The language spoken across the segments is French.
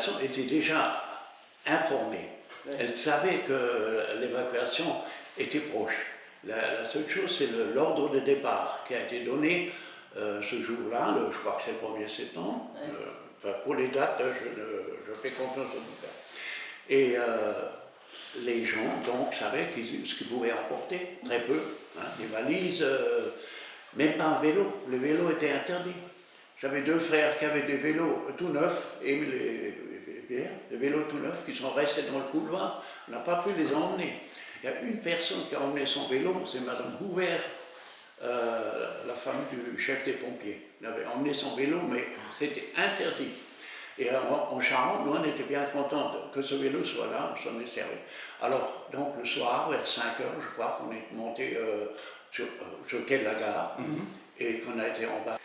population était déjà informée. Elle savait que l'évacuation était proche. La seule chose, c'est l'ordre de départ qui a été donné ce jour-là, je crois que c'est le 1er septembre. Enfin, pour les dates, je fais confiance au bouquin. Et les gens donc savaient ce qu'ils pouvaient emporter, très peu, hein, des valises, même pas un vélo. Le vélo était interdit. J'avais 2 frères qui avaient des vélos tout neufs, et les vélos tout neufs qui sont restés dans le couloir. On n'a pas pu les emmener. Il y a une personne qui a emmené son vélo, c'est Madame Bouvert, la femme du chef des pompiers. Elle avait emmené son vélo, mais c'était interdit. Et en Charente, nous, on était bien contents que ce vélo soit là, on s'en est servi. Alors, donc, le soir, vers 5 heures, je crois qu'on est monté sur le quai de la gare, et qu'on a été embarqué.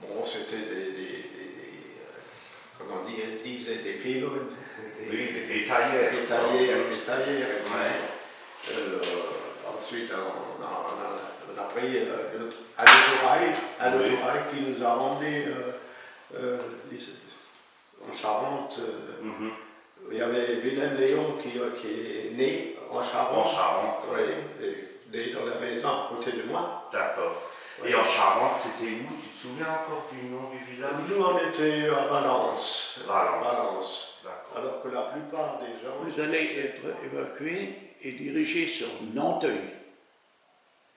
Bon, c'était comment on disait, des filons. Oui, des taillères. Des taillères. Ouais. Ensuite, on a pris un autorail qui nous a emmenés en Charente. Il y avait Wilhelm Léon qui est né en Charente. En Charente, oui. Né dans la maison à côté de moi. D'accord. Et en Charente, c'était où? Tu te souviens encore du nom du village? Nous, on était à Valence. Valence. Alors que la plupart des gens... Vous allez être évacués et dirigés sur Nanteuil.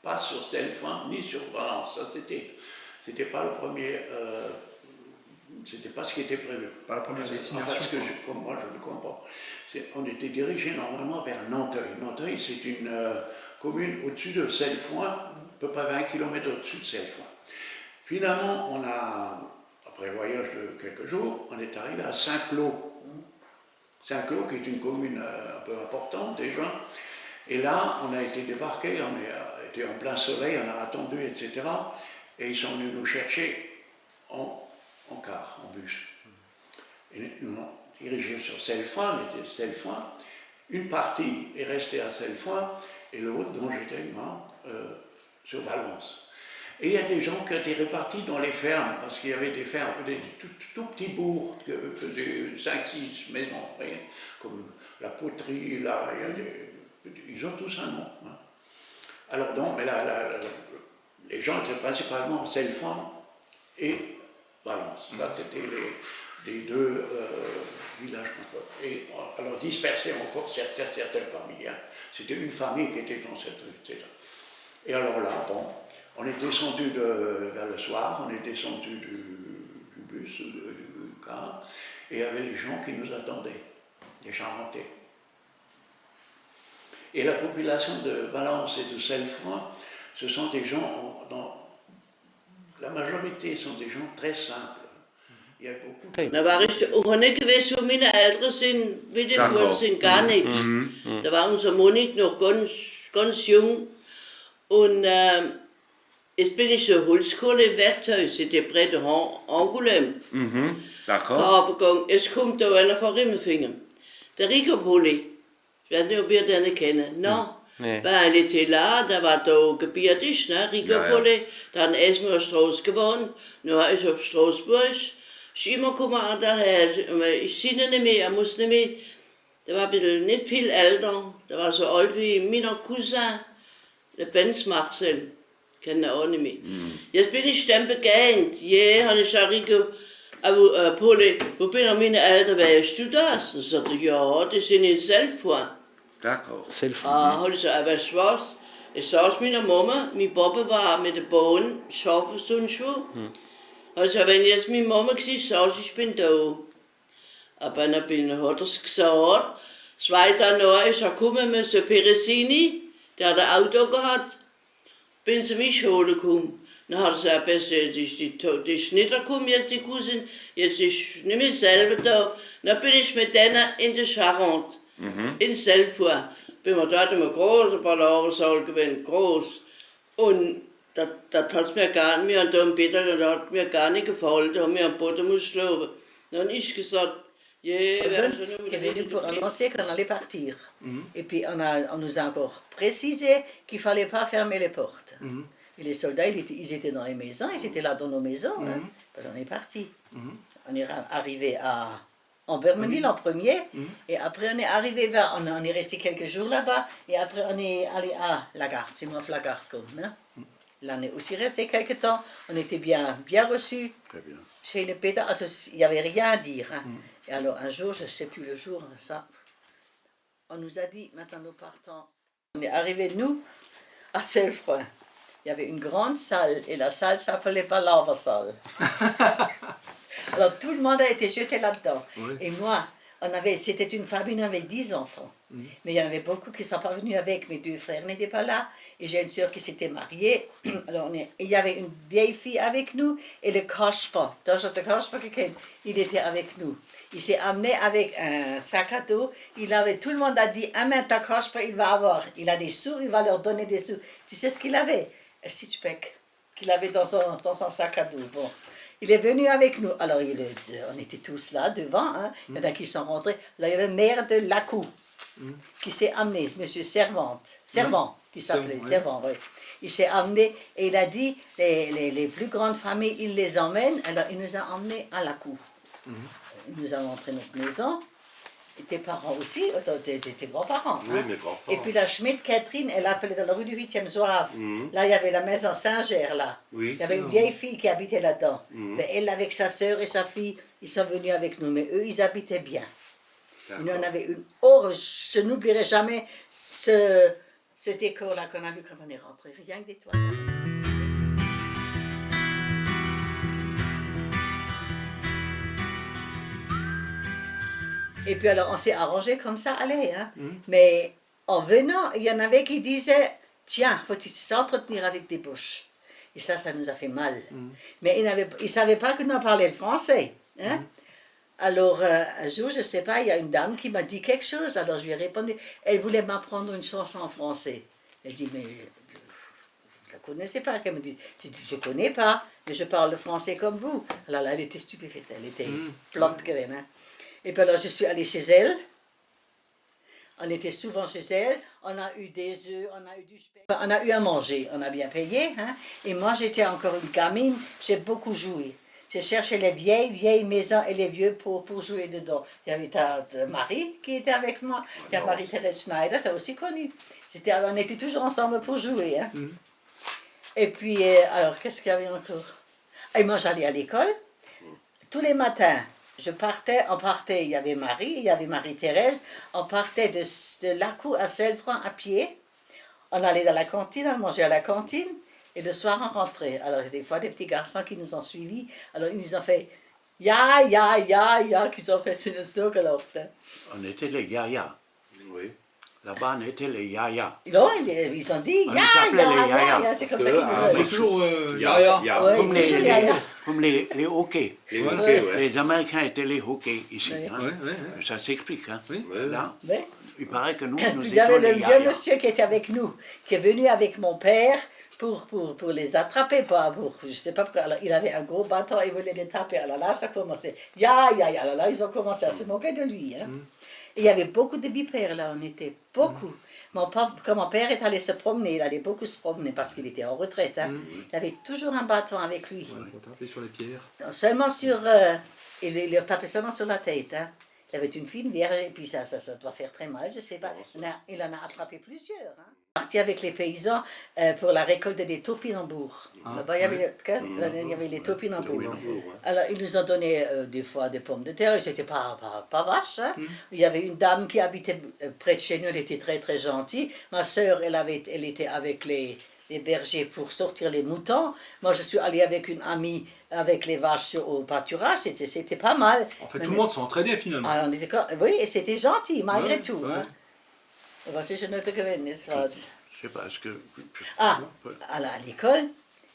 Pas sur Saint-Foin, ni sur Valence. Ça, c'était pas le premier... c'était pas ce qui était prévu. Pas la première destination. Parce que comme moi, je le comprends. On était dirigés normalement vers Nanteuil. Nanteuil, c'est une commune au-dessus de Saint-Foin, à peu près 20 km au-dessus de Saint-Foin. Finalement, après un voyage de quelques jours, on est arrivé à Saint-Cloud. Saint-Cloud, qui est une commune un peu importante déjà. Et là, on a été débarqués, on était en plein soleil, on a attendu, etc. Et ils sont venus nous chercher en car, en bus. Et nous avons dirigé sur Saint-Foin, on était à Saint-Foin. Une partie est restée à Saint-Foin et l'autre, dont j'étais moi, sur Valence. Et il y a des gens qui étaient répartis dans les fermes, parce qu'il y avait des fermes, des tout petits bourgs qui faisaient 5-6 maisons, rien, comme la poterie, là, ils ont tous un nom. Hein. Alors donc, mais les gens étaient principalement Saint-Foin et Valence. Là, c'était les 2 villages. Et alors dispersaient encore certaines familles. Hein. C'était une famille qui était dans cette rue, etc. Et alors là, bon, on est descendu vers le soir, on est descendu du bus, du car, et il y avait les gens qui nous attendaient, les Charentais. Et la population de Valence et de Saint-Foin, ce sont des gens, la majorité sont des gens très simples. Il y a beaucoup Da war ich auch nicht gewesen, wo meine Eltern sind, wie die vor sind, gar nicht. Da war unser Monik noch ganz jung. Und jetzt bin ich so Holzkohle im Werkhaus, in der Près de Angoulême. D'accord. Jetzt kommt da einer von Rimmelfingen. Der Rico Poli. Ich weiß nicht, ob ihr den kennt. Non. Nee. Elle était là, da war da gebirtig, ne, Rigopolle. Dann ist mir auf Straße gewohnt, dann ist auf Straßburg. Ich immer gekommen daher, ich sehe ihn nicht mehr, muss nicht mehr. Der war ein bisschen nicht viel älter, der war so alt wie mein Cousin, der Benz Marcel. Kenne auch nicht mehr. Jetzt bin ich dann begegnet. Ja, habe ich gesagt, Rico, Poli, wo bin meine Eltern, weißt du das? Dann sagte er, ja, die sind in Saint-Foin. D'accord. C'est le fou. Habe ich gesagt, weißt du was? Ich saß mit der Mama, mein Papa war mit dem Bohnen, scharfe Sonnenschuhe. Also wenn jetzt meine Mama gesagt saß ich bin da. Aber dann hat er es gesagt, 2 Tage nach ist er gekommen mit so Peresini, der hat ein Auto gehabt, bin sie mich holen gekommen. Dann hat er gesagt, die ist nicht gekommen, jetzt die Cousine, jetzt ist nicht mehr selber da. Dann bin ich mit denen in der Charente. In Saint-Foin. Bin wir dort in einem großen Palaversaal gewesen, groß. Und das hat mir gar nicht, wir haben da im Bett, das hat mir gar nicht gefallen, da haben wir am Boden schlafen. Dann habe ich gesagt, yeah, qui est venu pour annoncer qu'on allait partir. Et puis on nous a encore précisé qu'il ne fallait pas fermer les portes. Et les soldats, ils étaient dans les maisons, ils étaient là dans nos maisons. Hein. On est partis. on est arrivé en Bermenil en premier, et après on est arrivé on est resté quelques jours là-bas, et après on est allé à Lagarde, c'est moi Lagarde comme, hein. Là on est aussi resté quelques temps, on était bien reçus. Très bien. Chez les Pédas, il n'y avait rien à dire. Hein. Et alors un jour, je ne sais plus le jour, ça, on nous a dit, maintenant nous partons. On est arrivé, nous, à Selfrein. Il y avait une grande salle, et la salle s'appelait pas Lavasalle. Alors tout le monde a été jeté là-dedans. Oui. Et moi, c'était une famille avec 10 enfants. Mais il y en avait beaucoup qui ne sont pas venus avec. Mes 2 frères n'étaient pas là. Et j'ai une sœur qui s'était mariée. Alors il y avait une vieille fille avec nous. Et le Kasper, il était avec nous. Il s'est amené avec un sac à dos. Tout le monde a dit, ah mais ta Kasper, il va avoir. Il a des sous, il va leur donner des sous. Tu sais ce qu'il avait? Un stitchback qu'il avait dans son sac à dos. Bon. Il est venu avec nous. Alors, on était tous là, devant. Hein. Il y en a qui sont rentrés. Là, il y a le maire de Lacou qui s'est amené, monsieur Servant, qui s'appelait Servant, oui. Il s'est amené et il a dit, les plus grandes familles, il les emmène. Alors, il nous a emmenés à Lacou. Il nous a montré notre maison. Et tes parents aussi, tes grands-parents. Oui, Hein. mes grands-parents. Et puis la Schmidt Catherine, elle appelait dans la rue du 8e Zouave. Là, il y avait la maison Saint-Ger, là. Oui. Il y avait une vieille fille qui habitait là-dedans. Mais elle, avec sa sœur et sa fille, ils sont venus avec nous. Mais eux, ils habitaient bien. Il y en avait une horreur. Je n'oublierai jamais ce décor-là qu'on a vu quand on est rentré. Rien que des toiles. Et puis alors, on s'est arrangé comme ça, allez. Hein. Mais en venant, il y en avait qui disaient, tiens, faut-il s'entretenir avec des bouches. Et ça nous a fait mal. Mais ils ne savaient pas que nous parlions le français. Hein. Alors, un jour, je ne sais pas, il y a une dame qui m'a dit quelque chose. Alors, je lui ai répondu, elle voulait m'apprendre une chanson en français. Elle dit, mais vous ne la connaissez pas? Elle me dit, je ne connais pas, mais je parle le français comme vous. Alors là, elle était stupéfaite, elle était plante que même. Hein. Et puis alors, je suis allée chez elle. On était souvent chez elle. On a eu des œufs, on a eu du sperme. On a eu à manger, on a bien payé. Hein. Et moi, j'étais encore une gamine, j'ai beaucoup joué. J'ai cherché les vieilles maisons et les vieux pour jouer dedans. Il y avait ta Marie qui était avec moi. Il y a Marie-Thérèse Schneider, tu as aussi connu. On était toujours ensemble pour jouer. Hein. Et puis, alors, qu'est-ce qu'il y avait encore? Et moi, j'allais à l'école. Tous les matins, on partait, il y avait Marie, il y avait Marie-Thérèse. On partait de Lacou à Selfrein à pied. On allait dans la cantine, on mangeait à la cantine. Et le soir, on rentrait. Alors, des fois, des petits garçons qui nous ont suivis. Alors, ils nous ont fait ya, qu'ils ont fait le stock. On était les yaya. Oui. Là-bas, on était les yaya. Non, ils ont dit On les appelait les yaya. c'est comme ça qu'ils nous C'est ont dit. toujours Ya. Ouais, Comme toujours yaya. comme les hockey. Les hockey, ouais. Les Américains étaient les hockey ici. Oui. Hein. Oui. Ça s'explique. Hein. Oui. Là, Ouais. il paraît que nous Puis il y étions avait le les vieux yaya. monsieur qui était avec nous, qui est venu avec mon père pour les attraper, je sais pas pourquoi. Alors, il avait un gros bâton, il voulait les taper. Alors là, ça commençait. Alors là, ils ont commencé à se moquer de lui. Hein. Et il y avait beaucoup de vipères là, on était beaucoup. Quand mon père est allé se promener, il allait beaucoup se promener parce qu'il était en retraite. Hein. Il avait toujours un bâton avec lui. On tapait sur les pierres. Non, seulement il leur tapait seulement sur la tête. Hein. Il avait une fine vierge et puis ça doit faire très mal, je sais pas. Il en a attrapé plusieurs. Hein. Parti avec les paysans pour la récolte des topinambours. Là-bas, il y avait les topinambours. Alors, ils nous ont donné des fois des pommes de terre, c'était pas vache. Hein. Il y avait une dame qui habitait près de chez nous, elle était très très gentille. Ma sœur, elle était avec les bergers pour sortir les moutons. Moi, je suis allée avec une amie avec les vaches au pâturage, c'était pas mal. En fait, tout le monde s'entraînait finalement. Ah, oui, et c'était gentil malgré tout. Ouais. Hein. Voici, je note que Je sais pas, est-ce que... à l'école,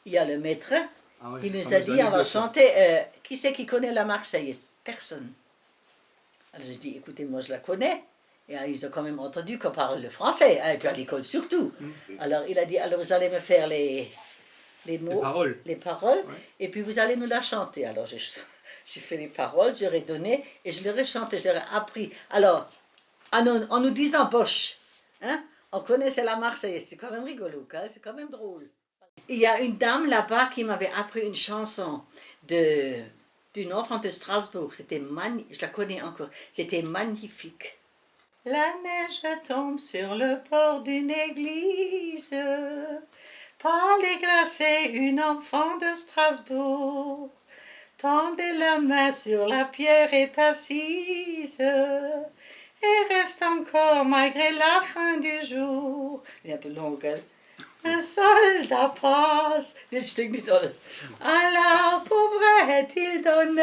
il y a le maître, Ah ouais, il nous c'est a comme dit, les on va anecdotes. chanter, qui c'est qui connaît la Marseillaise? Personne. Alors je dis, écoutez, moi je la connais. Et ils ont quand même entendu qu'on parle le français, hein, et puis à l'école surtout. Alors il a dit, alors vous allez me faire les mots, les paroles, et puis vous allez nous la chanter. Alors j'ai fait les paroles, je leur ai donné, et je leur ai chanté, je leur ai appris. Alors, en nous disant Bosch, hein, on connaissait la Marseillaise, c'est quand même rigolo, hein, c'est quand même drôle. Il y a une dame là-bas qui m'avait appris une chanson du d'une enfant de Strasbourg. C'était je la connais encore. C'était magnifique. La neige tombe sur le port d'une église. Pâle et glacée, une enfant de Strasbourg. Tendez la main sur la pierre est assise. Et reste encore malgré la fin du jour. Il est un peu long, hein? Un soldat passe. Dit stuk niet alles. À la pauvrette il donne,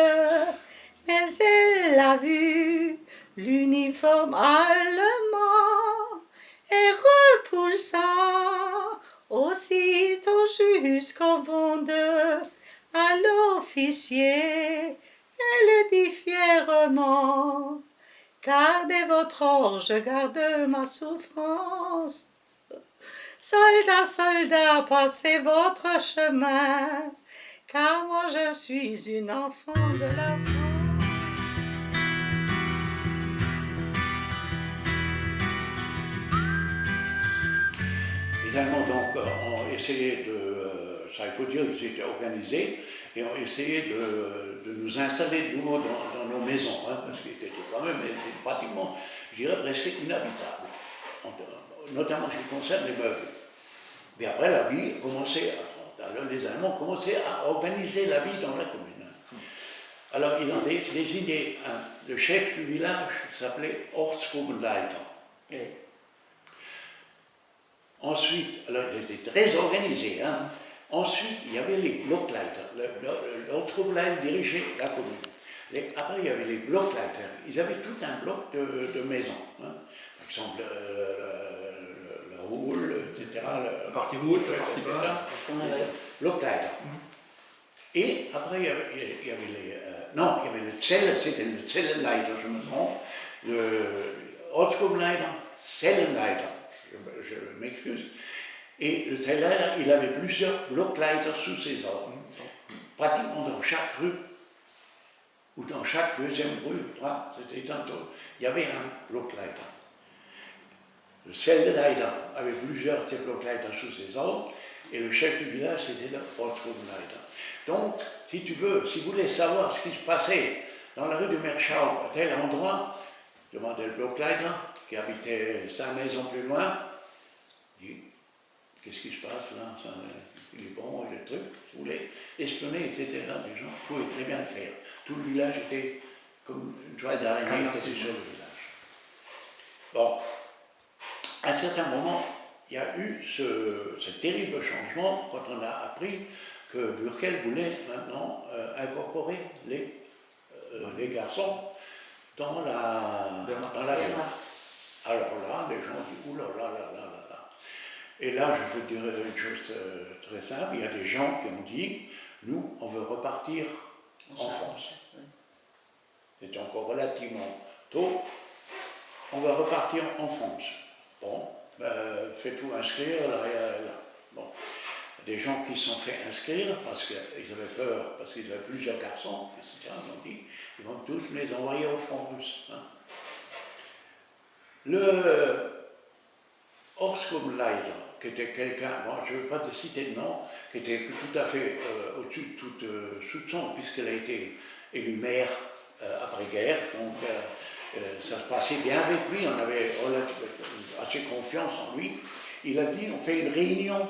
mais elle a vu l'uniforme allemand et repoussant aussitôt jusqu'au ventre à l'officier, elle dit fièrement: gardez votre or, je garde ma souffrance. Soldats, soldats, passez votre chemin, car moi je suis une enfant de la France. Les Allemands donc ont essayé ça il faut dire qu'ils étaient organisés, et ont essayé de nous installer de nouveau dans nos maisons, hein, parce qu'ils étaient quand même pratiquement, je dirais, presque inhabitables, notamment en ce qui concerne les meubles. Mais après, la vie a commencé, alors les Allemands ont commencé à organiser la vie dans la commune. Alors, ils ont désigné le chef du village, qui s'appelait Ortsgruppenleiter. Ensuite, alors il était très organisé. Hein. Ensuite, il y avait les Blockleiter. L'Ortsgruppenleiter dirigeait la commune. Après, il y avait les Blockleiter. Ils avaient tout un bloc de maisons. Hein. Par exemple, le Houle, etc. La partie haute, la partie basse. Blockleiter. Et après, il y avait le Zelle, c'était le Zellenleiter, je me trompe. Le Ortsgruppenleiter, Zellenleiter. Je m'excuse. Et le Zellenleiter, il avait plusieurs Blockleiter sous ses ordres. Pratiquement dans chaque rue, ou dans chaque deuxième rue, c'était tantôt, il y avait un Blockleiter. Le Zellenleiter avait plusieurs de ces Blockleiter sous ses ordres, et le chef du village, c'était le Ortsgruppenleiter. Donc, si tu veux, si vous voulez savoir ce qui se passait dans la rue de Merschau, à tel endroit, demandez le Blockleiter, qui habitait 5 maisons plus loin, dit: qu'est-ce qui se passe là? Il est bon, il est truc. Si vous voulez espionner, etc., les gens pouvaient très bien le faire. Tout le village était comme une toile d'araignée qui était sur le village. Bon, à un certain moment, il y a eu ce terrible changement quand on a appris que Bürkel voulait maintenant incorporer les garçons dans la ville. Alors là, les gens disent: ouh là là là là là là. Et là, je peux dire une chose très simple: il y a des gens qui ont dit: nous, on veut repartir en France. C'était encore relativement tôt. On va repartir en France. Bon, faites-vous inscrire là et là. Bon. Des gens qui se sont fait inscrire parce qu'ils avaient peur, parce qu'ils avaient plusieurs garçons, etc. Ils ont dit: ils vont tous les envoyer au front russe. Hein. Le Ortsgruppenleiter, qui était quelqu'un, bon, je ne vais pas te citer de nom, qui était tout à fait au-dessus de toute soupçon, puisqu'elle a été élue maire après-guerre, donc ça se passait bien avec lui, on avait assez confiance en lui. Il a dit: on fait une réunion.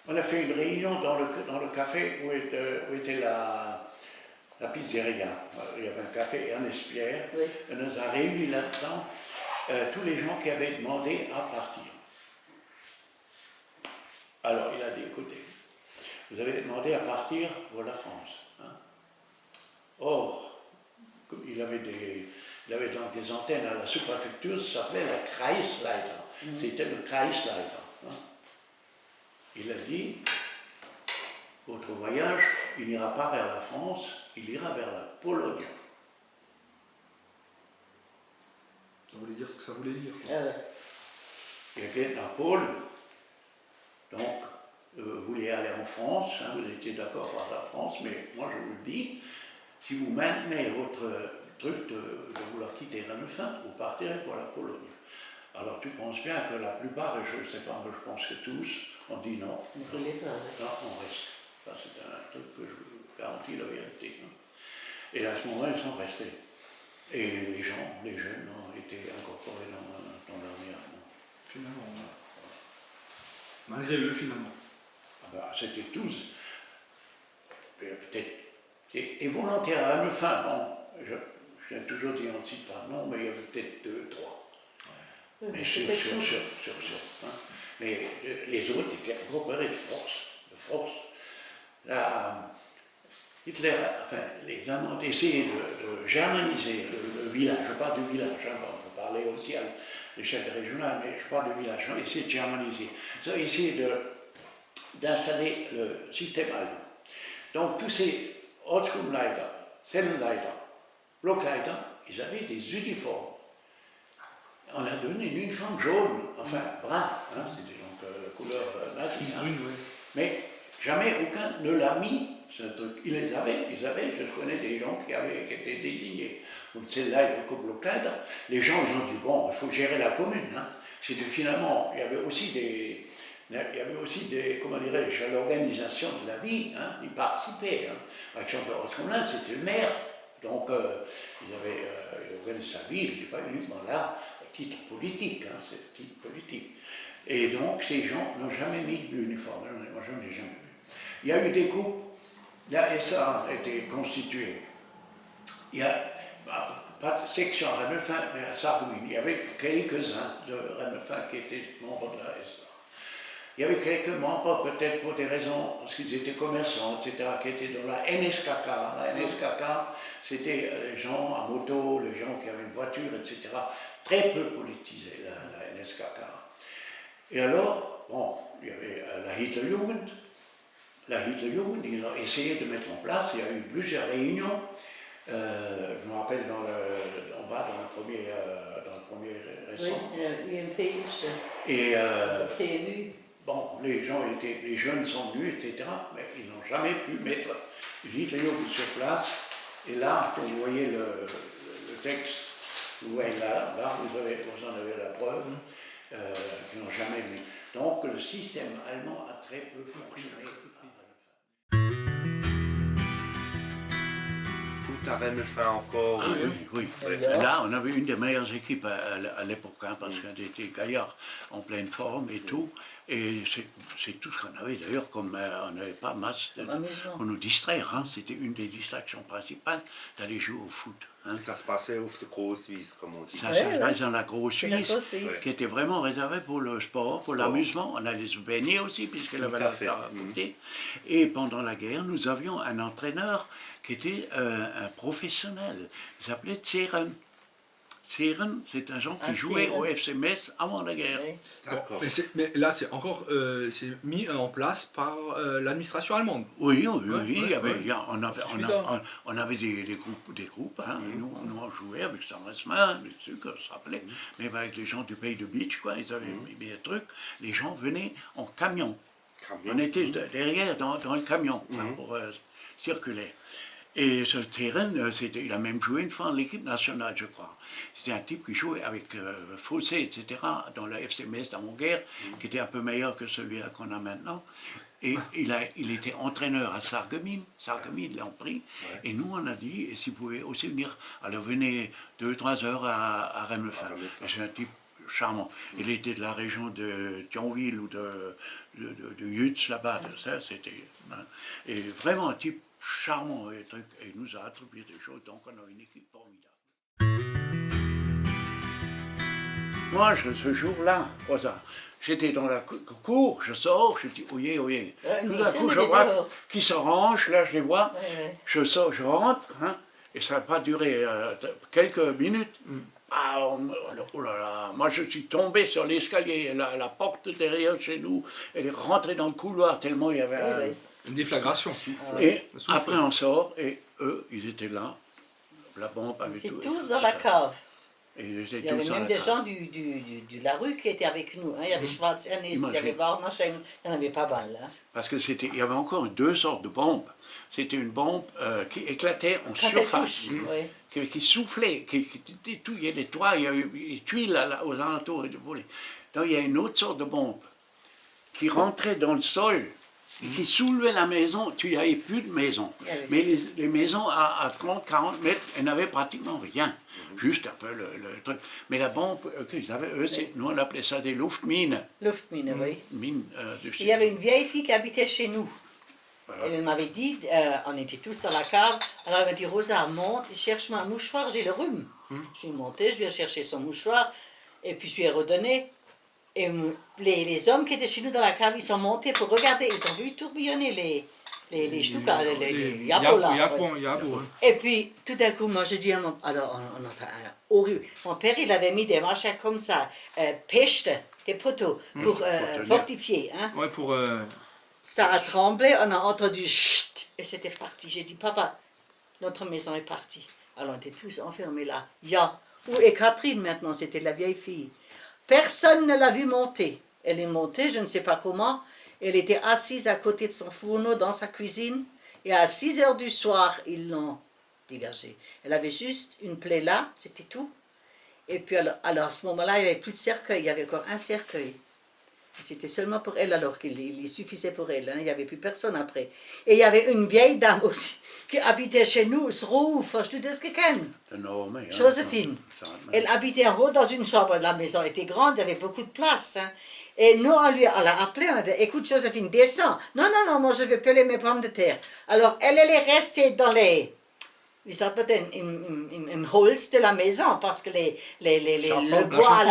On a fait une réunion dans le café où était la pizzeria. Il y avait un café Ernest Pierre. Oui. On nous a réunis là-dedans tous les gens qui avaient demandé à partir. Alors il a dit: écoutez, vous avez demandé à partir pour la France. Hein. Or, il avait donc des antennes à la sous-préfecture, ça s'appelait la Kreisleiter. C'était le Kreisleiter. Hein. Il a dit: votre voyage, il n'ira pas vers la France, il ira vers la Pologne. Ça voulait dire ce que ça voulait dire. Il y avait un pôle, donc vous vouliez aller en France, hein, vous étiez d'accord pour la France, mais moi je vous le dis, si vous maintenez votre truc de vouloir quitter Rennes-Fin, vous partirez pour la Pologne. Alors tu penses bien que la plupart, et je ne sais pas, mais je pense que tous, on dit non. Non, on reste. Ça, c'est un truc que je vous garantis la vérité. Et à ce moment-là, ils sont restés. Et les gens, les jeunes, ont été incorporés dans l'armée allemande. Finalement, malgré eux, finalement. Ah ben, c'était tous, peut-être, et volontaires à la fin, bon, je l'ai toujours dit en cite pas non, mais il y avait peut-être 2, 3. Mais sûr. Hein. Mais les autres étaient incorporés de force. Là, Hitler, enfin, les Allemands essayaient de germaniser le village. Je parle du village, hein, on peut parler aussi à l'échelle régionale, mais je parle du village. Ils ont essayé de germaniser. Ils ont essayé d'installer le système allemand. Donc tous ces Ortsgruppenleiter, Zellenleiter, Blockleiter, ils avaient des uniformes. On a donné une uniforme jaune, enfin brun, hein, c'était donc la couleur nazie. Hein. Mais jamais aucun ne l'a mis, ce truc. Ils avaient, je connais des gens qui étaient désignés. Donc Zellenleiter comme Blockleiter, les gens ils ont dit bon, il faut gérer la commune. Hein. C'était finalement, il y avait aussi des, comment dirais-je, l'organisation de la vie, hein, ils participaient. Hein. Par exemple, Ortsgruppenleiter, c'était le maire, donc ils avaient organisé sa vie, il n'était pas uniquement là, à titre politique, hein, c'est titre politique. Et donc, ces gens n'ont jamais mis l'uniforme, moi je n'en ai jamais vu. Il y a eu des groupes, la SA a été constituée, il y a pas de section à Remelfin, mais à Sarreguemines, il y avait quelques-uns de Remelfin qui étaient membres de la SA. Il y avait quelques membres, peut-être pour des raisons, parce qu'ils étaient commerçants, etc., qui étaient dans la NSKK. La NSKK, c'était les gens à moto, les gens qui avaient une voiture, etc. Très peu politisés, la NSKK. Et alors, bon, il y avait la Hitlerjugend. La Hitlerjugend, ils ont essayé de mettre en place, il y a eu plusieurs réunions. Je me rappelle en bas, dans le premier récent. Oui, UMP, Et PMU. bon, les jeunes sont venus, etc., mais ils n'ont jamais pu mettre Hitlerjugend sur place. Et là, quand vous voyez le texte, vous voyez là vous en avez la preuve, qu'ils n'ont jamais mis. Donc le système allemand a très peu fonctionné. Tout à Remelfin encore. Ah, oui. Là, on avait une des meilleures équipes à l'époque, hein, parce qu'on était gaillards en pleine forme et tout. Et c'est tout ce qu'on avait d'ailleurs, comme on n'avait pas masse pour nous distraire. Hein, c'était une des distractions principales d'aller jouer au foot. Hein. Ça se passait auf der Großwiese, comme on dit. Ça se passe dans la grosse Suisse, qui était vraiment réservée pour le sport, pour l'amusement. On allait se baigner aussi, puisqu'elle avait la faire à côté. Et pendant la guerre, nous avions un entraîneur qui était un professionnel. Il s'appelait Tseren. Tseren, c'est un genre qui jouait au FC Metz avant la guerre. Oui. D'accord. Mais là, c'est encore c'est mis en place par l'administration allemande. Oui, on avait des groupes, hein. Nous on jouait avec Samresman, des trucs, ça s'appelait, mais avec les gens du pays de Beach, quoi, ils avaient mis des trucs, les gens venaient en camion. On était derrière dans le camion pour circuler. Et ce terrain, il a même joué une fois en l'équipe nationale, je crois. C'était un type qui jouait avec Fossé, etc., dans le FC Metz d'avant-guerre, qui était un peu meilleur que celui qu'on a maintenant. Et il était entraîneur à Sarreguemines, Sarreguemines l'ont pris, et nous on a dit, s'il pouvait aussi venir, alors venez 2-3 heures à Remelfin. C'est un type charmant. Il était de la région de Thionville ou de Jutz, là-bas, ça, c'était... Hein. Et vraiment un type charmant et il nous a attribué des choses, donc on a une équipe formidable. Moi, ce jour-là, j'étais dans la cour, je sors, je dis oyez. Tout d'un coup, je vois qu'ils se rangent, là je les vois, je sors, je rentre, hein, et ça n'a pas duré quelques minutes. Oh là là, moi je suis tombé sur l'escalier, la porte derrière chez nous, elle est rentrée dans le couloir tellement il y avait une déflagration. Et après on sort, et eux, ils étaient là, la bombe avait tout. Ils étaient tous dans la cave. Il y avait même des gens de la rue qui étaient avec nous. Hein. Il y avait Schwarz Ernest, il y avait Warnachem, il y en avait pas mal. Hein. Parce que il y avait encore 2 sortes de bombes. C'était une bombe qui éclatait en surface, qui soufflait, qui détruisait les toits, il y a eu des tuiles aux alentours. Donc il y a une autre sorte de bombe qui rentrait dans le sol qui soulevait la maison, tu n'y avais plus de maison. Il y avait- Mais les maisons à 30, 40 mètres, elles n'avaient pratiquement rien. Juste un peu le truc. Mais la bombe qu'ils avaient, eux, nous on appelait ça des Luftminen. Luftmine, oui. Mines de Il y avait une vieille fille qui habitait chez nous. Voilà. Elle m'avait dit, on était tous dans la cave, alors elle m'a dit, Rosa, monte, cherche-moi un mouchoir, j'ai le rhume. Je suis montée, je lui ai cherché son mouchoir, et puis je lui ai redonné. Et les hommes qui étaient chez nous dans la cave, ils sont montés pour regarder, ils ont vu tourbillonner les stukas, les yabos là. Yabo, hein. Et puis, tout d'un coup, moi, je dis, alors, on entend un horrible. Mon père, il avait mis des machins comme ça, pêche, des poteaux, pour tenir. fortifier. Hein. Ouais, pour... Ça a tremblé, on a entendu chut, et c'était parti. J'ai dit, papa, notre maison est partie. Alors, on était tous enfermés là. Où est Catherine maintenant? C'était la vieille fille. Personne ne l'a vue monter. Elle est montée, je ne sais pas comment. Elle était assise à côté de son fourneau dans sa cuisine. Et à 6 heures du soir, ils l'ont dégagée. Elle avait juste une plaie là, c'était tout. Et puis alors à ce moment-là, il n'y avait plus de cercueil, il y avait encore un cercueil. C'était seulement pour elle, alors qu'il suffisait pour elle. Hein. Il n'y avait plus personne après. Et il y avait une vieille dame aussi qui habitait chez nous, Srouf, hast du das gekannt? Joséphine. Elle habitait en haut dans une chambre. La maison était grande, il y avait beaucoup de place. Hein. Et nous, on l'a appelée, on a dit, écoute Joséphine, descends. Non, non, non, moi je vais peler mes pommes de terre. Alors elle est restée dans wie sagt man denn, im Holz de la maison, parce que le bois,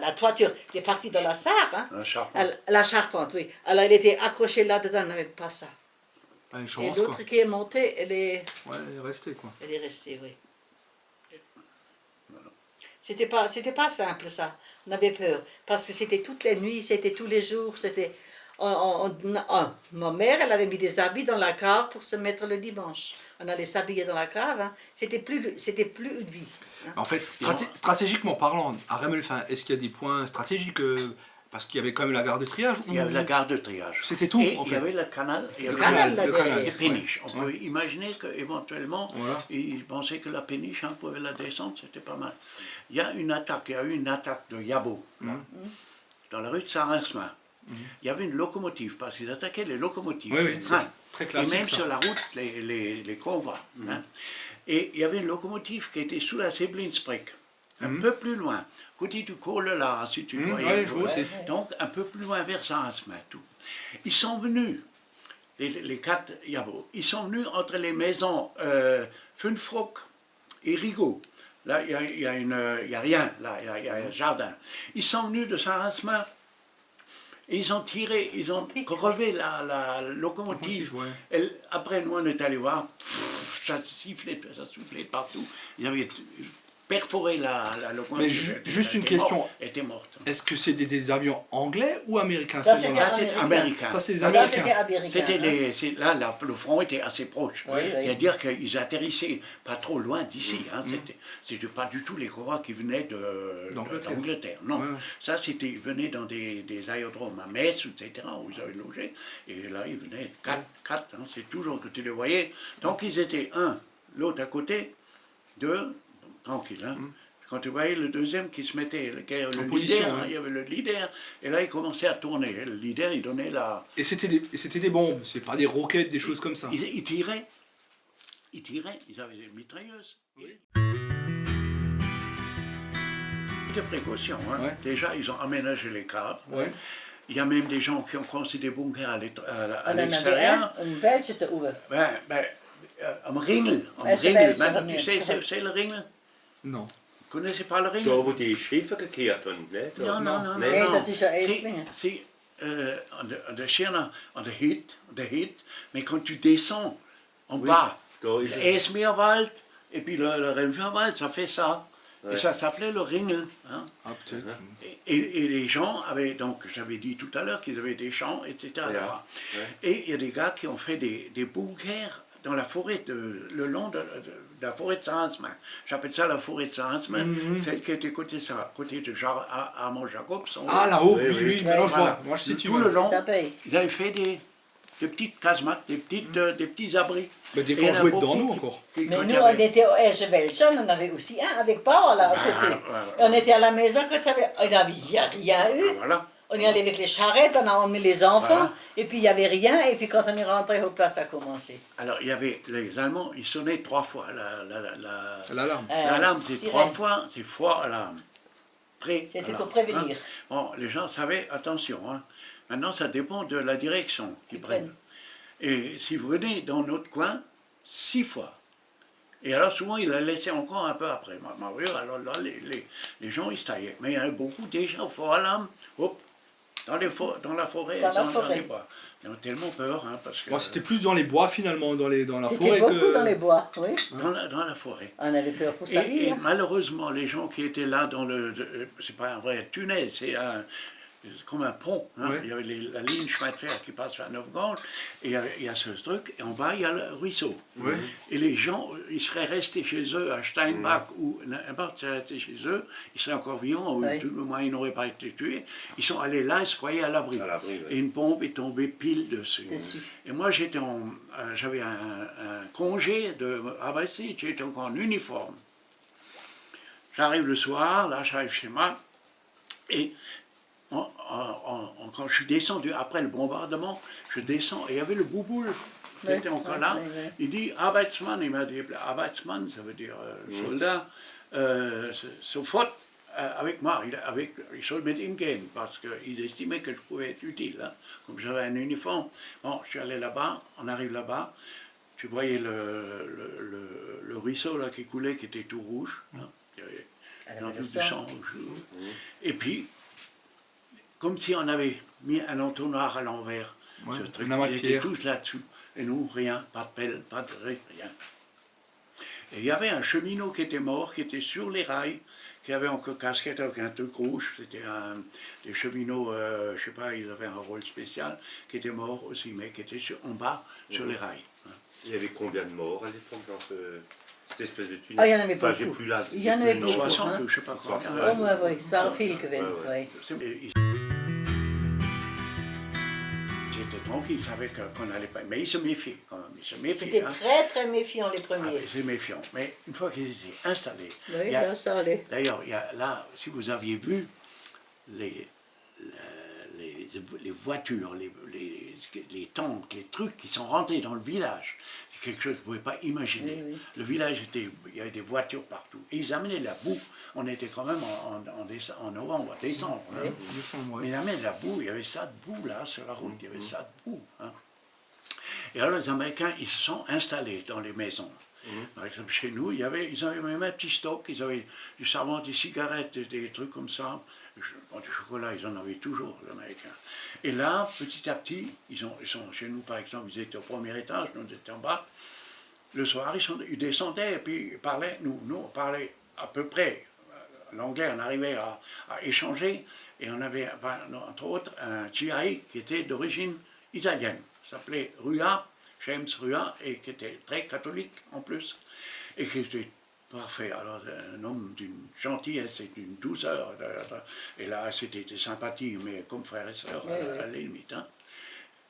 la toiture, il est parti dans la sarre. Hein. La charpente, oui. Alors elle était accrochée là-dedans, elle n'avait pas ça. Ah, une Et chance, l'autre quoi. qui est montée, elle est Ouais, elle est restée, quoi. restée, oui. C'était pas simple, ça. On avait peur, parce que c'était toutes les nuits, c'était tous les jours, c'était... ma mère, elle avait mis des habits dans la cave pour se mettre le dimanche. On allait s'habiller dans la cave, hein. C'était plus une vie. Hein. En fait, stratégiquement parlant, à Remelfin, est-ce qu'il y a des points stratégiques parce qu'il y avait quand même la gare de triage. Il y avait la gare de triage. C'était tout. Et en il y fait. avait le canal. Et Le canal, là, derrière. les péniches. On Ouais. peut imaginer qu'éventuellement, Voilà. ils pensaient que la péniche, on pouvait la descendre, c'était pas mal. Il y a eu une attaque de Yabo, là, dans la rue de Saint-Rasmin. Il y avait une locomotive, parce qu'ils attaquaient les locomotives, Oui, oui, les trains. très Et classique, même ça. sur la route, les convois. Hein. Et il y avait une locomotive qui était sous la Seblinsbrück, un peu plus loin, côté du Kohle là, si tu voyais. ouais, je vois, c'est... Donc un peu plus loin vers Saint-Rasmin, tout. Ils sont venus, les 4 Yabo, ils sont venus entre les maisons Fünfrock et Rigaud. Là, il y a rien, là, il y a un jardin. Ils sont venus de Saint-Rasmin. Et ils ont tiré, ils ont crevé la locomotive. Ouais. Après, nous, on est allé voir, ça soufflait partout. Ils avaient perforé la locomotive. Mais juste une Elle était question. morte, elle était morte. Est-ce que c'est des avions anglais ou américains Ça, ce c'était moment-là Ça, c'est américain. américain. Ça, c'est les Ça, Américains. c'était américain. C'était hein. là, le front était assez proche. Oui, oui. C'est-à-dire qu'ils atterrissaient pas trop loin d'ici. Hein. C'était pas du tout les courroies qui venaient d'Angleterre. Non, Ouais. ça ils venaient dans des aérodromes à Metz, etc., où ils avaient logé. Et là, ils venaient quatre. Hein. C'est toujours que tu les voyais. Tant qu'ils étaient un, l'autre à côté, deux, tranquille. Hein. Quand tu voyais le deuxième qui se mettait, le position, leader, hein. il y avait le leader, et là il commençait à tourner. Le leader, il donnait la... Et c'était des bombes, c'est pas des roquettes, des choses comme ça. Ils tiraient, ils avaient des mitrailleuses. De précaution, hein. Ouais. Déjà ils ont aménagé les caves. Ouais. Il y a même des gens qui ont construit des bunkers à On en avait l'extérieur. un Belge de Oeuvre. Am Ringel. Ouais, c'est belge, Maintenant, c'est tu sais, vrai. c'est le Ringel. Non. Vous connaissez pas le Ringel? Da, wo die Schiffe gekehrt haben, nicht? Non, non, non, Nee, non. das ist ja Esslingen. C'est an der Schirner, an der Hit, mais quand tu descends en bas, Da ist le er. Esmeerwald et puis le Remferwald, ça fait ça. Ouais. Et ça s'appelait le Ringel. Hein. Ah, peut-être. Et les gens avaient, donc j'avais dit tout à l'heure qu'ils avaient des champs, etc. Ouais. là-bas. Ouais. Et il y a des gars qui ont fait des bunkers dans la forêt, le long de la forêt de Saint-Rasmin. J'appelle ça la forêt de Saint-Rasmin, celle qui était côté de Armand Jacobson. Ah, là-haut, Oui, oui, oui. oui, maintenant je Voilà. vois. Moi je situe. Tout le long, Ça paye. ils avaient fait des petites casemates, des petits abris. Mais des Et fois il y on en a jouait beaucoup dedans nous qui- encore. qui- Mais quand nous, il y on avait- était au Belgian, on avait aussi un avec Paul là à côté. voilà. Et on était à la maison quand il n'y avait rien eu. Ah, voilà. On y allait avec les charrettes, on a emmené les enfants, Voilà. et puis il n'y avait rien, et puis quand on est rentré, hop là, ça a commencé. Alors, il y avait les Allemands, ils sonnaient 3 fois. L'alarme. L'alarme, c'est sirène. 3 fois, c'est fois alarme. C'était pour prévenir. Bon, les gens savaient, attention. Hein. Maintenant, ça dépend de la direction qu'ils Ils prennent. Et si vous venez dans notre coin, 6 fois. Et alors, souvent, ils la laissaient encore un peu après. Alors là, les gens, ils se taillaient. Mais il y en a beaucoup déjà au fort alarme, hop, dans la forêt, Dans la dans forêt. les bois. Ils ont tellement peur, hein, parce que... Bon, c'était plus dans les bois finalement, dans la C'était forêt beaucoup que... dans les bois, oui. dans la forêt. On avait peur pour sa vie. Et hein. malheureusement, les gens qui étaient là c'est pas un vrai tunnel, c'est comme un pont. Hein. Ouais. Il y avait la ligne chemin de fer qui passe vers Novgorod, et il y a ce truc, et en bas, il y a le ruisseau. Ouais. Et les gens, ils seraient restés chez eux à Steinbach ou n'importe, ils seraient restés chez eux, ils seraient encore vivants, ou Ouais. tout le moins ils n'auraient pas été tués. Ils sont allés là, ils se croyaient à l'abri. À l'abri, ouais. Et une bombe est tombée pile dessus. Dessus. Et moi, j'avais un congé de Arbeitszeit, j'étais encore en uniforme. J'arrive le soir, là, j'arrive chez moi, et quand je suis descendu, après le bombardement, je descends, et il y avait le bouboule qui Ouais, était encore ouais, là. ouais, ouais. Il dit Arbeitsmann, il m'a dit Arbeitsmann, ça veut dire soldat, sofort avec moi, ich soll mit ihm gehen, parce qu'il estimait que je pouvais être utile, hein, comme j'avais un uniforme. Bon, je suis allé là-bas, on arrive là-bas, tu voyais le ruisseau là qui coulait, qui était tout rouge, hein, il y avait Elle dans avait tout le du sang. sang rouge. Et puis, comme si on avait mis un entonnoir à l'envers, Ouais, ce truc, un amas de ils étaient pierre. tous là-dessous, et nous, rien, pas de pelle, pas de rien. Et il y avait un cheminot qui était mort, qui était sur les rails, qui avait encore casquette avec un truc rouge, c'était des cheminots, je sais pas, ils avaient un rôle spécial, qui était mort aussi, mais qui était en bas, sur les rails. Hein. Il y avait combien de morts à l'époque dans cette espèce de tunnel? Ah, il y en avait Enfin, beaucoup. j'ai plus là. Il y en avait j'ai plus le beaucoup. nombre. 60 hein. ou je sais pas combien. 60, Oh, moi, oui, c'est pas viel gewesen. Ouais, Oui. J'étais tranquille, ils savaient qu'on n'allait pas. Mais ils se méfiaient quand même. Ils se méfiaient. C'était Hein. très, très méfiant les Ah, premiers. mais c'est méfiant. Mais une fois qu'ils étaient installés. Oui, il y a- là, ça allait. D'ailleurs, il y a là, si vous aviez vu les voitures, les tanks, les trucs qui sont rentrés dans le village, c'est quelque chose que vous ne pouvez pas imaginer. Oui, oui. Le village il y avait des voitures partout. Et ils amenaient la boue. On était quand même en novembre, décembre. Hein. Oui. Mais ils amenaient de la boue. Il y avait ça de boue là sur la route. Il y avait ça de boue. Hein. Et alors les Américains, ils se sont installés dans les maisons. Par exemple, chez nous, ils avaient même un petit stock, ils avaient du savon, des cigarettes, des trucs comme ça. Bon, du chocolat, ils en avaient toujours, les Américains. Et là, petit à petit, ils sont chez nous, par exemple, ils étaient au premier étage, nous on était en bas. Le soir, ils descendaient et puis ils parlaient, nous on parlait à peu près l'anglais, on arrivait à échanger. Et on avait, enfin, entre autres, un GI qui était d'origine italienne, s'appelait Rua, James Rua, et qui était très catholique en plus, et qui était parfait. Alors, un homme d'une gentillesse et d'une douceur, et là, c'était des sympathies, mais comme frères et sœurs, Oui, oui. à la limite. Hein.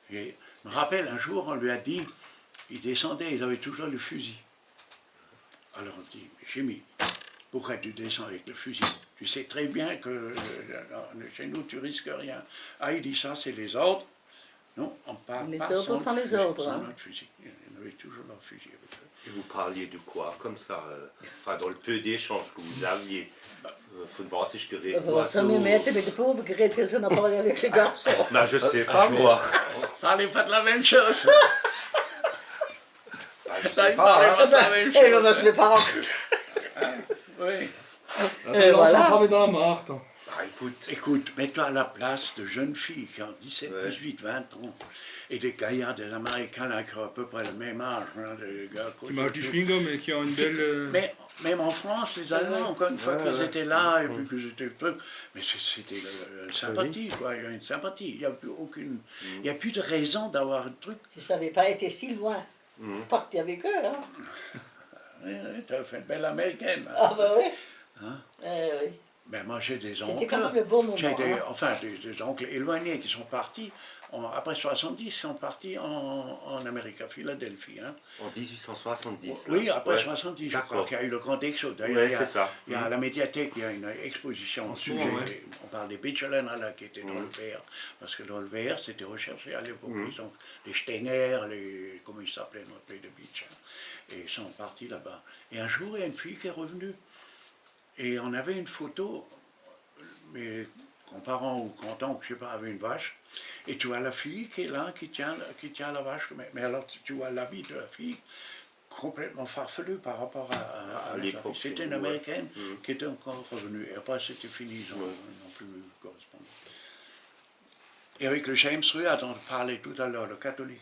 Et je me rappelle, un jour, on lui a dit, ils descendaient, ils avaient toujours le fusil. Alors on dit, Jimmy, pourquoi tu descends avec le fusil? Tu sais très bien que chez nous, tu risques rien. Ah, il dit ça, c'est les ordres. Non, on parle Les pas ordres sans sont les fusil, ordres, sans hein. notre fusil. Ils avaient toujours leur fusil avec eux. Et vous parliez de quoi, comme ça enfin, dans le peu d'échanges que vous aviez. Faut voir si je te Was haben wir mehr mit der Probe geredet, wir sind aber avec les garçons. Ben, je sais pas, moi. Ça allait faire de la même chose. Ben, je Ça, sais il pas, parlait hein. pas de la même Eh ben, chose. moi, je ne vais pas rentrer. Oui. Et voilà. On travaille dans la Marthe. Ah, écoute, Écoute, mets-toi à la place de jeunes filles qui ont 17, Ouais. 18, 20 ans, et des gaillards, des Américains là, qui ont à peu près le même âge, hein, des gars Qui mangent du chewing-gum et qui ont une belle... Mais même en France, les Allemands, encore une fois Ouais, qu'ils ouais. étaient là, et puis que c'était truc, mais c'était sympathie, quoi, il y a une sympathie, il n'y a plus aucune, il n'y a plus de raison d'avoir un truc. Si ça n'avait pas été si loin, parti avec eux, hein. Oui, tu as fait une belle américaine. Hein. Ah ben oui. Hein? Eh oui. Ben, moi, j'ai des oncles. C'était quand même le bon moment. J'ai Hein. enfin, des oncles éloignés qui sont partis, après 70, ils sont partis en Amérique, à Philadelphie. Hein. En 1870. Oui, là. après Ouais. 70, je crois D'accord. qu'il y a eu le grand exode. Ouais, D'ailleurs, c'est ça. il y a à la médiathèque, il y a une exposition au sujet. ouais. On parle des Beechelena, là, qui étaient dans le VR. Parce que dans le VR, c'était recherché à l'époque. Ils ont les Steiner, comment ils s'appelaient dans le pays de Beach. Hein. Et ils sont partis là-bas. Et un jour, il y a une fille qui est revenue. Et on avait une photo, mes grands-parents ou grands-oncles, je ne sais pas, avaient une vache. Et tu vois la fille qui est là, qui tient la vache. Mais alors, tu vois l'habit de la fille complètement farfelu par rapport à l'époque. C'était une Ouais. Américaine qui était encore revenue. Et après, c'était fini, ils n'ont plus correspondu. Et avec le James Ruat, dont on parlait tout à l'heure, le catholique,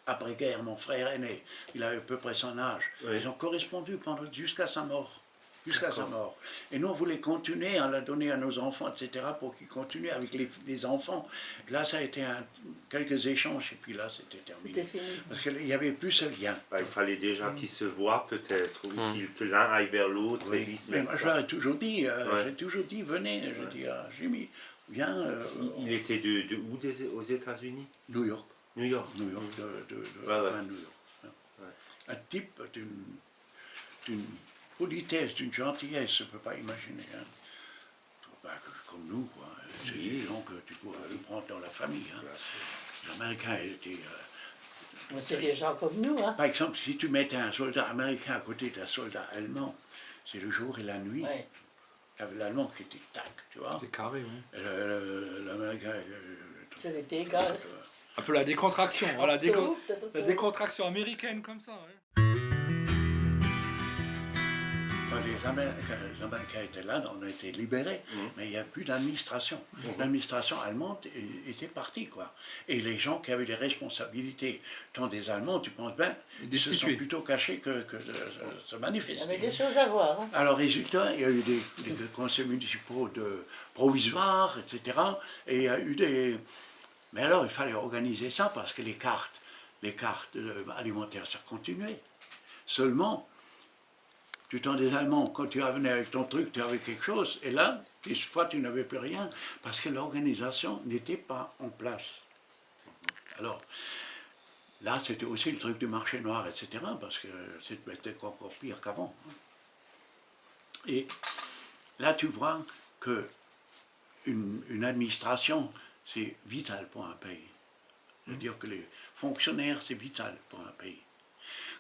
après-guerre, mon frère aîné, il avait à peu près son âge. Oui. Ils ont correspondu jusqu'à sa mort. Jusqu'à sa mort. Et nous, on voulait continuer à la donner à nos enfants, etc., pour qu'ils continuent avec les enfants. Là, ça a été quelques échanges, et puis là, c'était terminé. C'était fini. Parce qu'il n'y avait plus ce lien. Bah, il fallait déjà qu'ils se voient peut-être, ou que l'un aille vers l'autre et Mais vice-versa. moi, je leur ai toujours dit, Ouais. venez. Je dis à Jimmy, viens, Il était de où aux États-Unis? New York. New York. New York, Ouais, ouais. New York. Un type d'une politesse, d'une gentillesse, je ne peux pas imaginer. Hein. Comme nous, quoi. C'est des gens que tu dois prendre dans la famille. Hein. Les Américains étaient... C'est des gens comme nous. Hein. Par exemple, si tu mettais un soldat américain à côté d'un soldat allemand, c'est le jour et la nuit. Ouais. Tu avais l'allemand qui était tac, tu vois. C'est carré, oui. Et l'américain... C'était égal. Un peu la décontraction, voilà, Absolument, la décontraction américaine comme ça. Ouais. Quand les Américains étaient là, on a été libérés, mais il n'y a plus d'administration. L'administration allemande était partie, quoi. Et les gens qui avaient des responsabilités, tant des Allemands, tu penses bien, ils se sont plutôt cachés que de se Il y manifester. avait des choses à voir. Hein. Alors, résultat, il y a eu des conseils municipaux provisoires, etc. Et il y a eu des... Mais alors, il fallait organiser ça parce que les cartes alimentaires, ça continuait. Seulement, du temps des Allemands, quand tu venais avec ton truc, tu avais quelque chose, et là, des fois, tu n'avais plus rien, parce que l'organisation n'était pas en place. Alors, là, c'était aussi le truc du marché noir, etc., parce que c'était encore pire qu'avant. Et là, tu vois que une administration, c'est vital pour un pays. C'est-à-dire que les fonctionnaires, c'est vital pour un pays.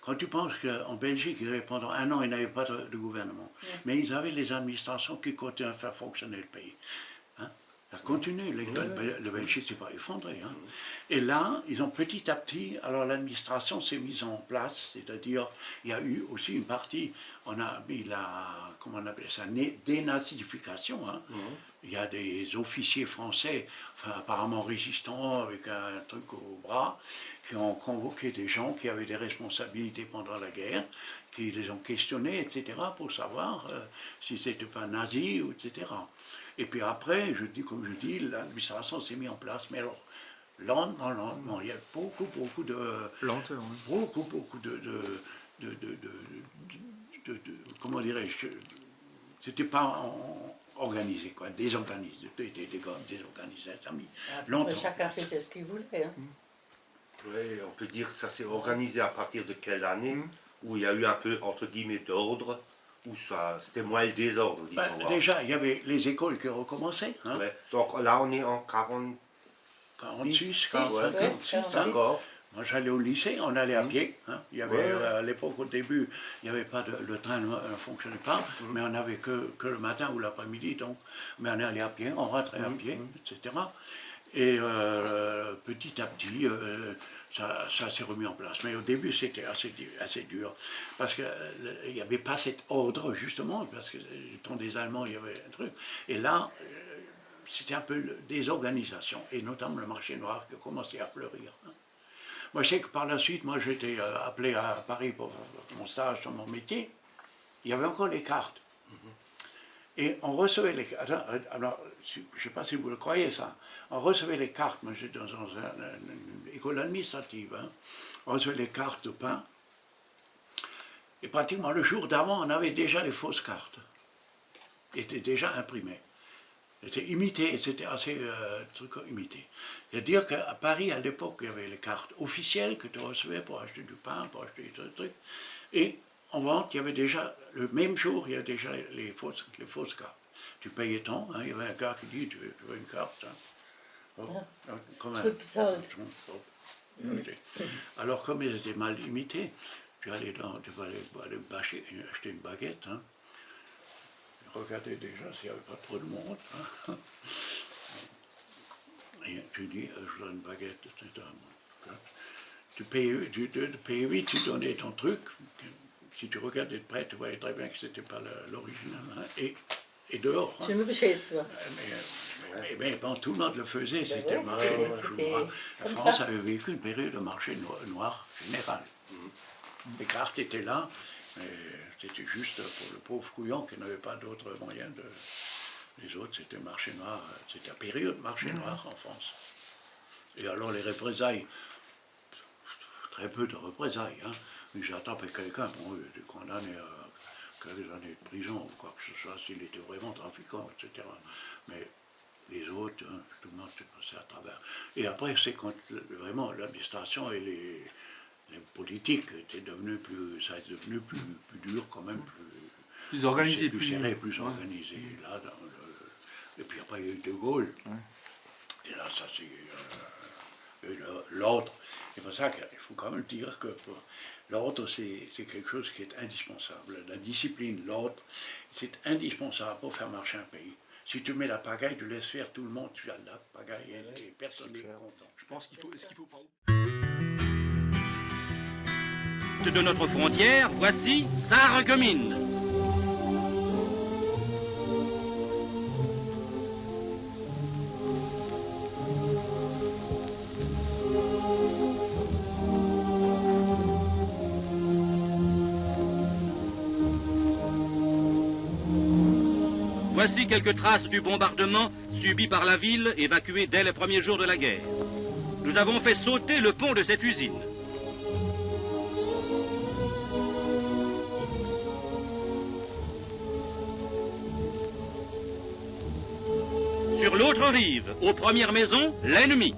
Quand tu penses qu'en Belgique, pendant un an, ils n'avaient pas de gouvernement, mais ils avaient les administrations qui continuaient à faire fonctionner le pays. Hein? Ça continue, le Belgique ne s'est pas effondré. Hein? Et là, ils ont petit à petit, alors l'administration s'est mise en place, c'est-à-dire, il y a eu aussi une partie, on a mis comment on appelle ça, dénazification. Hein? Il y a des officiers français, enfin, apparemment résistants, avec un truc au bras, qui ont convoqué des gens qui avaient des responsabilités pendant la guerre, qui les ont questionnés, etc., pour savoir si c'était pas nazi, etc. Et puis après, comme je dis, l'administration s'est mise en place, mais alors, lentement, il y a beaucoup de... Lenteur, oui. Beaucoup de comment dirais-je, c'était pas organisé, quoi, désorganisé, ça a mis longtemps. Chacun faisait ce qu'il voulait. Hein. Ouais, on peut dire que ça s'est organisé à partir de quelle année où il y a eu un peu, entre guillemets, d'ordre, où c'était moins le désordre, disons. Déjà, il y avait les écoles qui recommençaient. Hein. Ouais. Donc là, on est en 46, 46, d'accord. Moi, j'allais au lycée, on allait à pied. Hein. Il y avait, à l'époque, au début, il n'y avait pas le train ne fonctionnait pas, mais on n'avait que le matin ou l'après-midi, donc. Mais on allait à pied, on rentrait à pied, etc. Et petit à petit, ça s'est remis en place. Mais au début, c'était assez dur, parce qu'il n'y avait pas cet ordre, justement, parce que du temps des Allemands, il y avait un truc. Et là, c'était un peu des organisations, et notamment le marché noir qui a commencé à fleurir. Hein. Moi, je sais que par la suite, moi, j'étais appelé à Paris pour mon stage dans mon métier. Il y avait encore les cartes. Et on recevait les cartes. Alors, je ne sais pas si vous le croyez, ça. On recevait les cartes. Moi, j'étais dans une école administrative. Hein. On recevait les cartes de pain. Et pratiquement le jour d'avant, on avait déjà les fausses cartes. était déjà imprimé. C'était imité, c'était assez truc imité. C'est-à-dire qu'à Paris, à l'époque, il y avait les cartes officielles que tu recevais pour acheter du pain, pour acheter des trucs. Et en vente, il y avait déjà, le même jour, il y a déjà les fausses cartes. Tu payais tant, hein, il y avait un gars qui dit, tu veux une carte, hein. Comme un, alors comme ils étaient mal imités, tu allais acheter une baguette, hein. Regardez déjà s'il n'y avait pas trop de monde. Hein. Et tu dis, je donne une baguette, etc. Tu payais 8, tu donnais ton truc. Si tu regardais de près, tu voyais très bien que ce n'était pas l'original. Hein. Et dehors. Hein. Je me chez soi. Mais bon, tout le monde le faisait, c'était le marché noir. La France avait vécu une période de marché noir général. Les cartes étaient là. C'était juste pour le pauvre couillon qui n'avait pas d'autre moyen de... Les autres, c'était marché noir, c'était la période marché noir en France. Et alors les représailles, très peu de représailles, hein. J'attends quelqu'un, bon, il était condamné à quelques années de prison ou quoi que ce soit, s'il était vraiment trafiquant, etc. Mais les autres, hein, tout le monde s'est passé à travers. Et après, c'est quand vraiment l'administration et les politiques étaient devenues ça a été devenu plus dur quand même, Plus organisé, plus serré, plus organisé. Là, et puis après il y a eu De Gaulle. Et là, ça c'est l'ordre. C'est pour ça qu'il faut quand même dire que l'ordre c'est quelque chose qui est indispensable. La discipline, l'ordre, c'est indispensable pour faire marcher un pays. Si tu mets la pagaille, tu laisses faire tout le monde, tu as la pagaille et personne n'est content. Je pense qu'il faut pas... De notre frontière, voici Sarreguemines. Voici quelques traces du bombardement subi par la ville, évacuée dès les premiers jours de la guerre. Nous avons fait sauter le pont de cette usine. Sur l'autre rive, aux premières maisons, l'ennemi.